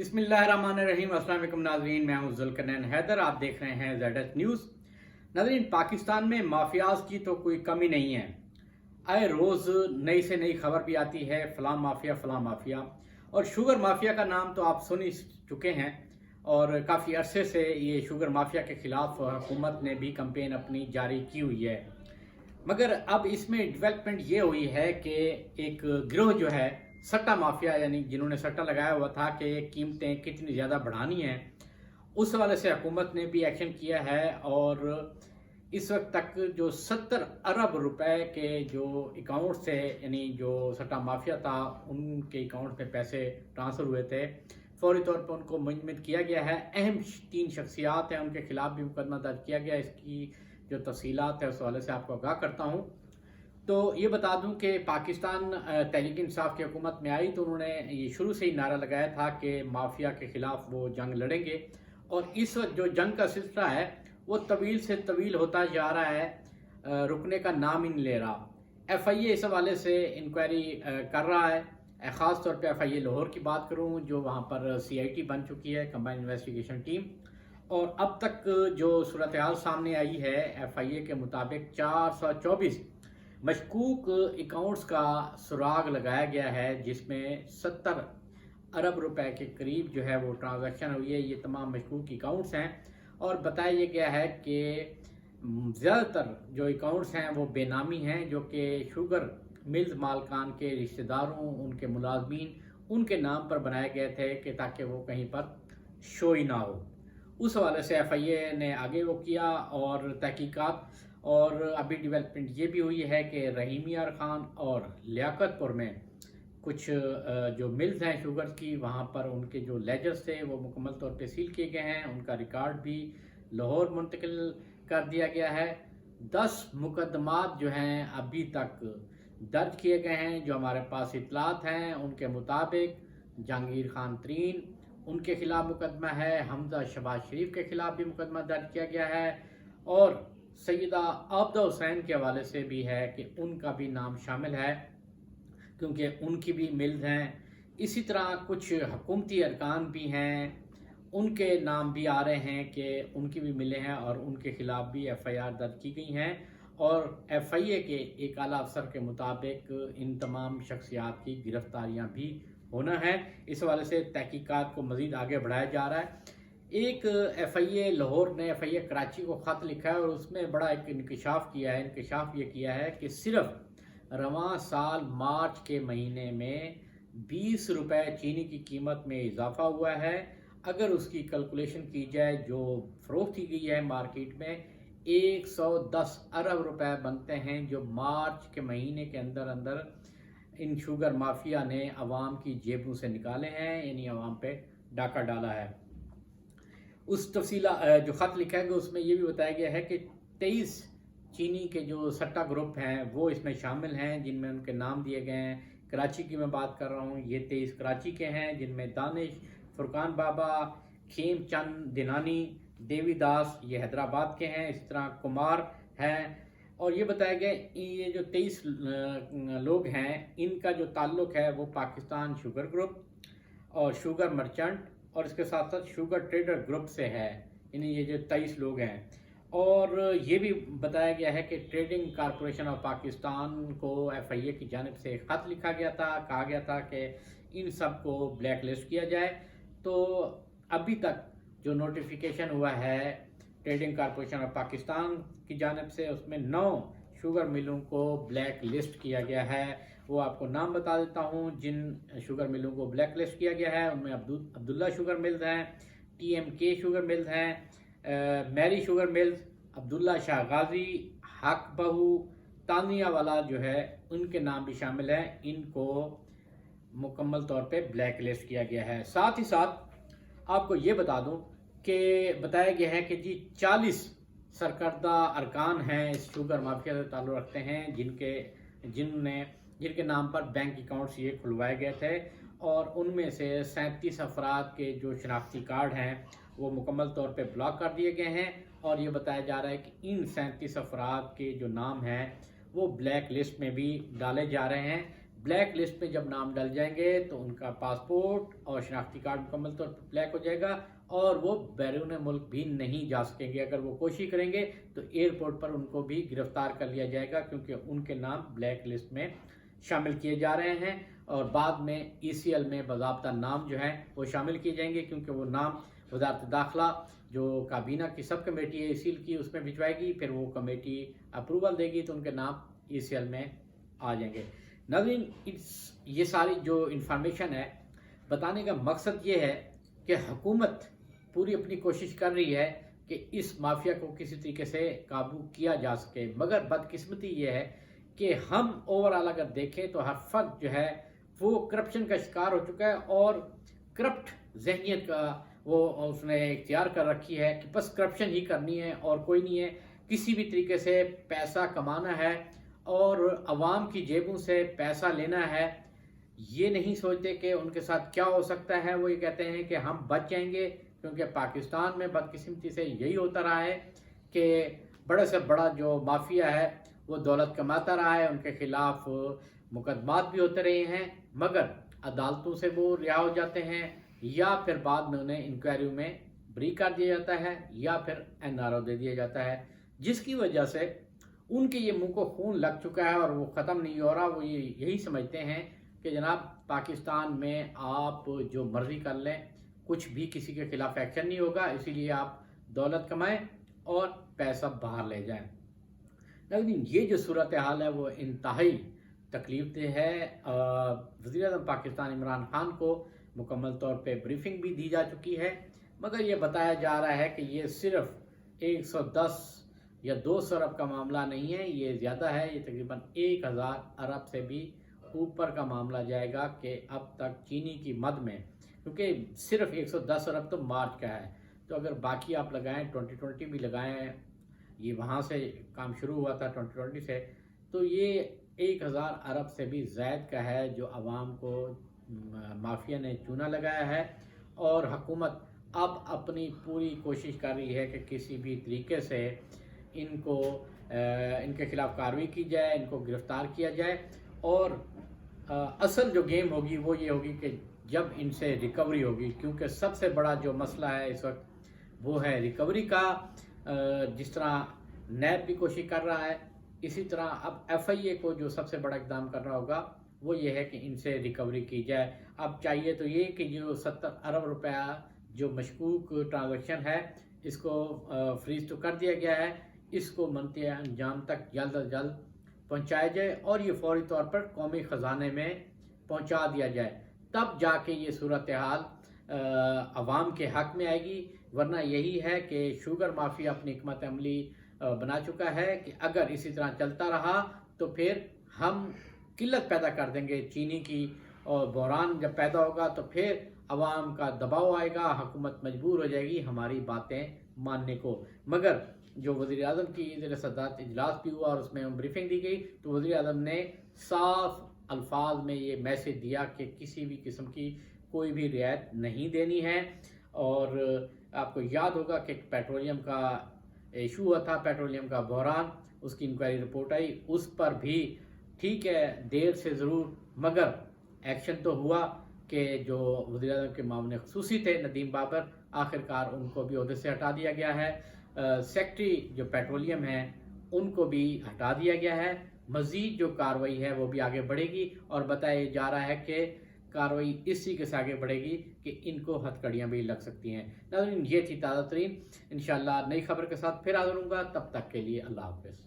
बिस्मिल्लाहिर्रहमानिर्रहीम। अस्सलाम वालेकुम नाज़रीन, मैं हूं ज़ुल्करनैन हैदर। आप देख रहे हैं ZH न्यूज़। नाज़रीन, पाकिस्तान में माफियाज की तो कोई कमी नहीं है। आए रोज़ नई से नई खबर भी आती है, फ़लाँ माफिया। और शुगर माफिया का नाम तो आप सुन ही चुके हैं, और काफ़ी अरसे से ये शुगर माफिया के ख़िलाफ़ हुकूमत ने भी कैंपेन अपनी जारी की हुई है। मगर अब इसमें डेवलपमेंट ये हुई है कि एक गिरोह जो है सट्टा माफिया, यानी जिन्होंने सट्टा लगाया हुआ था कि कीमतें कितनी ज़्यादा बढ़ानी हैं, उस हवाले से हुकूमत ने भी एक्शन किया है। और इस वक्त तक जो 70 अरब रुपए के जो अकाउंट से, यानी जो सट्टा माफिया था उनके अकाउंट में पैसे ट्रांसफ़र हुए थे, फौरी तौर पर उनको मुंजमद किया गया है। अहम 3 शख्सियात हैं, उनके खिलाफ भी मुकदमा दर्ज किया गया। इसकी जो तफसीलात है उस हवाले से आपको आगाह करता हूँ। तो ये बता दूं कि पाकिस्तान तहरीक इंसाफ की हुकूमत में आई तो उन्होंने ये शुरू से ही नारा लगाया था कि माफिया के खिलाफ वो जंग लड़ेंगे। और इस वक्त जो जंग का सिलसिला है वो तवील से तवील होता जा रहा है, रुकने का नाम ही नहीं ले रहा। FIA इस हवाले से इंक्वायरी कर रहा है। ख़ास तौर पे FIA लाहौर की बात करूं, जो वहाँ पर CIT बन चुकी है, कंबाइंड इन्वेस्टिगेशन टीम। और अब तक जो सूरत हाल सामने आई है, FIA के मुताबिक 424 मशकूक अकाउंट्स का सुराग लगाया गया है, जिसमें 70 अरब रुपए के करीब जो है वो ट्रांजैक्शन हुई है। ये तमाम मशकूक अकाउंट्स हैं। और बताया गया है कि ज़्यादातर जो अकाउंट्स हैं वो बेनामी हैं, जो कि शुगर मिल्स मालकान के रिश्तेदारों, उनके मुलाजमीन, उनके नाम पर बनाए गए थे कि ताकि वो कहीं पर शो ही ना हो। उस हवाले से FIA ने आगे वो किया और तहकीकात। और अभी डेवलपमेंट ये भी हुई है कि रहीम यार खान और लियाकतपुर में कुछ जो मिल्स हैं शुगर की, वहाँ पर उनके जो लेजर्स थे वो मुकम्मल तौर पे सील किए गए हैं। उनका रिकॉर्ड भी लाहौर मुंतकिल कर दिया गया है। 10 मुकदमात जो हैं अभी तक दर्ज किए गए हैं। जो हमारे पास इतलात हैं उनके मुताबिक जहांगीर खान तरीन, उनके खिलाफ मुकदमा है। हमजा शहबाज शरीफ के खिलाफ भी मुकदमा दर्ज किया गया है। और सैयदा आबदा हुसैन के हवाले से भी है कि उनका भी नाम शामिल है, क्योंकि उनकी भी मिल्स हैं। इसी तरह कुछ हुकूमती अरकान भी हैं, उनके नाम भी आ रहे हैं कि उनकी भी मिले हैं और उनके खिलाफ भी FIR दर्ज की गई हैं। और FIA के एक आला अफसर के मुताबिक इन तमाम शख्सियात की गिरफ्तारियां भी होना है। इस हवाले से तहकीकात को मज़ीद आगे बढ़ाया जा रहा है। एक FIA लाहौर ने FIA कराची को ख़त लिखा है और उसमें बड़ा एक इंकशाफ किया है। इंकशाफ ये किया है कि सिर्फ रवां साल मार्च के महीने में 20 रुपए चीनी की कीमत में इजाफा हुआ है। अगर उसकी कैलकुलेशन की जाए जो फ़रोख्त की गई है मार्केट में, 110 अरब रुपए बनते हैं, जो मार्च के महीने के अंदर अंदर इन शुगर माफिया ने अवाम की जेबों से निकाले हैं, यानी अवाम पे डाका डाला है। उस तफसीला जो ख़त लिखा है उसमें ये भी बताया गया है कि 23 चीनी के जो सट्टा ग्रुप हैं वो इसमें शामिल हैं, जिनमें उनके नाम दिए गए हैं। कराची की मैं बात कर रहा हूँ, ये 23 कराची के हैं, जिनमें दानिश, फुरकान बाबा, खेम चंद दिनानी, देवीदास ये हैदराबाद के हैं। इस तरह कुमार हैं। और ये बताया गया ये जो 23 लोग हैं, इनका जो ताल्लुक़ है वो पाकिस्तान शुगर ग्रुप और शुगर मर्चेंट और इसके साथ साथ शुगर ट्रेडर ग्रुप से है। यानी ये जो 23 लोग हैं। और ये भी बताया गया है कि ट्रेडिंग कॉरपोरेशन ऑफ पाकिस्तान को FIA की जानिब से एक ख़त लिखा गया था, कहा गया था कि इन सब को ब्लैक लिस्ट किया जाए। तो अभी तक जो नोटिफिकेशन हुआ है ट्रेडिंग कॉरपोरेशन ऑफ पाकिस्तान की जानिब से, उसमें 9 शुगर मिलों को ब्लैक लिस्ट किया गया है। वो आपको नाम बता देता हूँ जिन शुगर मिलों को ब्लैक लिस्ट किया गया है। उनमें अब्दुल्ला शुगर मिल्स हैं, TMK शुगर मिल्स हैं, मैरी शुगर मिल्स, अब्दुल्ला शाह गाजी, हक बहू, तानिया वाला जो है, उनके नाम भी शामिल हैं। इनको मुकम्मल तौर पे ब्लैक लिस्ट किया गया है। साथ ही साथ आपको ये बता दूं कि बताया गया है कि जी 40 सरकर्दा अरकान हैं इस शुगर माफिया से ताल्लुक़ रखते हैं, जिनके नाम पर बैंक अकाउंट्स ये खुलवाए गए थे। और उनमें से 37 अफराद के जो शनाख्ती कार्ड हैं वो मुकम्मल तौर पे ब्लॉक कर दिए गए हैं। और ये बताया जा रहा है कि इन 37 अफराद के जो नाम हैं वो ब्लैक लिस्ट में भी डाले जा रहे हैं। ब्लैक लिस्ट में जब नाम डल जाएंगे तो उनका पासपोर्ट और शनाख्ती कार्ड मुकम्मल तौर पर ब्लैक हो जाएगा और वो बैरून मुल्क भी नहीं जा सकेंगे। अगर वो कोशिश करेंगे तो एयरपोर्ट पर उनको भी गिरफ्तार कर लिया जाएगा, क्योंकि उनके नाम ब्लैक लिस्ट में शामिल किए जा रहे हैं और बाद में ECL में बाज़ाब्ता नाम जो है वो शामिल किए जाएंगे, क्योंकि वो नाम वज़ारत दाखिला जो काबीना की सब कमेटी है ECL की उसमें भिजवाएगी, फिर वो कमेटी अप्रूवल देगी तो उनके नाम ECL में आ जाएंगे। नाज़रीन, ये सारी जो इन्फॉर्मेशन है बताने का मकसद ये है कि हुकूमत पूरी अपनी कोशिश कर रही है कि इस माफिया को किसी तरीके से काबू किया जा सके, मगर बदकिस्मती ये है कि हम ओवरऑल अगर देखें तो हर फर्द जो है वो करप्शन का शिकार हो चुका है और करप्ट जहनीत का वो उसने इख्तियार कर रखी है कि बस करप्शन ही करनी है और कोई नहीं है। किसी भी तरीके से पैसा कमाना है और अवाम की जेबों से पैसा लेना है। ये नहीं सोचते कि उनके साथ क्या हो सकता है। वो ये कहते हैं कि हम बच जाएंगे, क्योंकि पाकिस्तान में बदकिस्मती से यही होता रहा है कि बड़े से बड़ा जो माफिया है वो दौलत कमाता रहा है, उनके खिलाफ मुकदमात भी होते रहे हैं, मगर अदालतों से वो रिहा हो जाते हैं या फिर बाद में उन्हें इंक्वायरी में बरी कर दिया जाता है या फिर NRO दे दिया जाता है, जिसकी वजह से उनके ये मुंह को खून लग चुका है और वो ख़त्म नहीं हो रहा। वो यही समझते हैं कि जनाब पाकिस्तान में आप जो मर्जी कर लें, कुछ भी किसी के खिलाफ एक्शन नहीं होगा, इसीलिए आप दौलत कमाएं और पैसा बाहर ले जाएं। लेकिन ये जो सूरत हाल है वो इंतहाई तकलीफ दह है। वज़ीर-ए-आज़म पाकिस्तान इमरान खान को मुकम्मल तौर पे ब्रीफिंग भी दी जा चुकी है, मगर ये बताया जा रहा है कि ये सिर्फ 110 या 200 अरब का मामला नहीं है, ये ज़्यादा है, ये तकरीबन 1000 अरब से भी ऊपर का मामला जाएगा कि अब तक चीनी की मद में, क्योंकि सिर्फ 110 अरब तो मार्च का है, तो अगर बाकी आप लगाएं 2020 भी लगाएं, ये वहाँ से काम शुरू हुआ था 2020 से, तो ये 1000 अरब से भी ज़ायद का है जो आवाम को माफिया ने चूना लगाया है। और हुकूमत अब अपनी पूरी कोशिश कर रही है कि किसी भी तरीके से इनको इनके खिलाफ कार्रवाई की जाए, इनको गिरफ्तार किया जाए। और असल जो गेम होगी वो ये होगी कि जब इनसे रिकवरी होगी, क्योंकि सबसे बड़ा जो मसला है इस वक्त वो है रिकवरी का। जिस तरह नैब भी कोशिश कर रहा है, इसी तरह अब FIA को जो सबसे बड़ा इकदाम करना होगा वो ये है कि इनसे रिकवरी की जाए। अब चाहिए तो ये कि जो 70 अरब रुपया जो मशकूक ट्रांजैक्शन है इसको फ्रीज तो कर दिया गया है, इसको मनते अंजाम तक जल्द अज जल्द पहुँचाया जाए और ये फौरी तौर पर कौमी ख़जाने में पहुँचा दिया जाए, तब जाके ये सूरत हाल अवाम के हक़ में आएगी। वरना यही है कि शुगर माफिया अपनी हिकमत अमली बना चुका है कि अगर इसी तरह चलता रहा तो फिर हम किल्लत पैदा कर देंगे चीनी की, और बहरान जब पैदा होगा तो फिर अवाम का दबाव आएगा, हुकूमत मजबूर हो जाएगी हमारी बातें मानने को। मगर जो वज़ीर-ए-आज़म की ज़ेर सदारत इजलास भी हुआ और उसमें ब्रीफिंग दी गई, तो वज़ीर-ए-आज़म ने साफ अल्फाज में ये मैसेज दिया कि किसी भी किस्म की कोई भी रियायत नहीं देनी है। और आपको याद होगा कि पेट्रोलियम का इशू हुआ था, पेट्रोलियम का बहरान, उसकी इंक्वायरी रिपोर्ट आई, उस पर भी ठीक है देर से ज़रूर मगर एक्शन तो हुआ कि जो वज़ीर-ए-आज़म के मामले ख़ुसूसी थे नदीम बाबर, आखिरकार उनको भी ओहदे से हटा दिया गया है। सेक्रेटरी जो पेट्रोलियम है उनको भी हटा दिया गया है। मज़ीद जो कार्रवाई है वो भी आगे बढ़ेगी और बताया जा रहा है कि कार्रवाई इसी के से आगे बढ़ेगी कि इनको हथकड़ियाँ भी लग सकती हैं। नाज़रीन, ये थी ताज़ा तरीन। इंशाअल्लाह नई खबर के साथ फिर हाज़िर होऊंगा, तब तक के लिए अल्लाह हाफ़िज़।